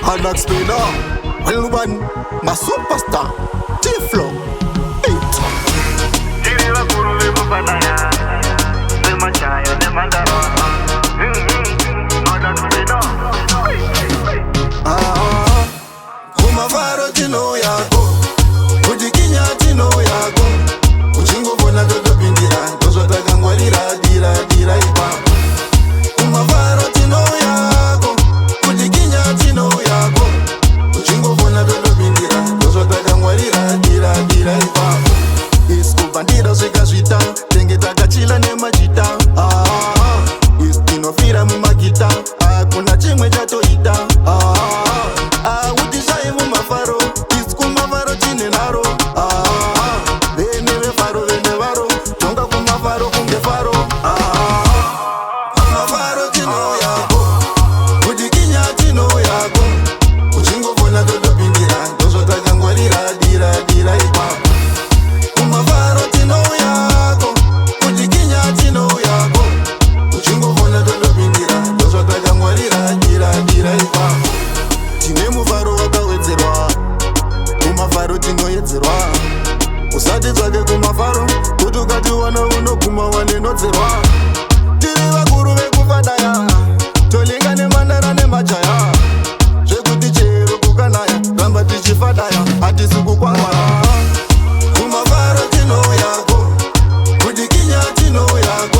Hard Spinner, Alban, my superstar, TflowDaProducer. Kumavaro Tinouyako, kujikinya Tinouyako, uchingovona totopindira, ndozvatakangwarira dira ipapo. Kumavaro Tinouyako, kujikinya Tinouyako, uchingovona totopindira, ndozvatakangwarira dira ipapo. Iskubandira zvikazvita, tenge takachila nemachita. Tinofira mumagita, hakuna chimwe chatoita. Utishaye mumafaro, kumafaro chine naro. Vene varo, tonga kumafaro kunge faro. Kumafaro Tinouyako, kujikinya Tinouyako, uchingovona totopindira, ndozvatakangwarira dira ipapo. Kumafaro Tinouyako, kujikinya Tinouyako, uchingovona totopindira, ndozvatakangwarira dira ipapo. Tine mufaro wakawedzerwa, kumafaro tinoyedzerwa. Usati tsvake kumafaro, kuti ukatiwana unoguma wanenodzerwa. Tiri vakuru vekufadaya, tolinga nemandara nemajaya. Zvekuti chero kukanaya, ramba tichifadaya, hatisi kukwangwara. Kumafaro Tinouyako, kujikinya Tinouyako,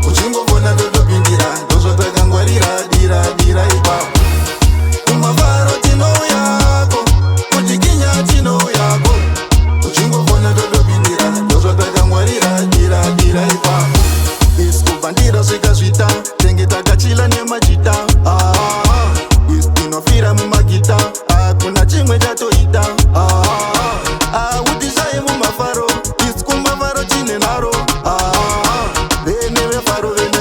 uchingovona totopindira, ndozvatakangwarira dira ipapo. Kumafaro Tinouyako, kujikinya Tinouyako, uchingovona totopindira, ndozvatakangwarira dira ipapo. Iskubandira zvikazvita, tenge takachila nemachita. Tinofira mumagita, hakuna chimwe chatoita. Utishaye mumafaro, kumafaro chine naro. Vene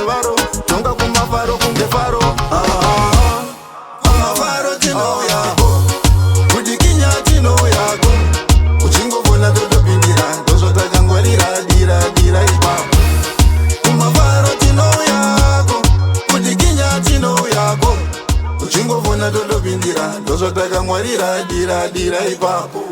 varo, tonga kumafaro kunge faro. Kumafaro Tinouyako, kujikinya Tinouyako, uchingovona totopindira, ndozvatakangwarira dira ipapo. Kumafaro Tinouyako, kujikinya Tinouyako, uchingovona totopindira, ndozvatakangwarira dira ipapo.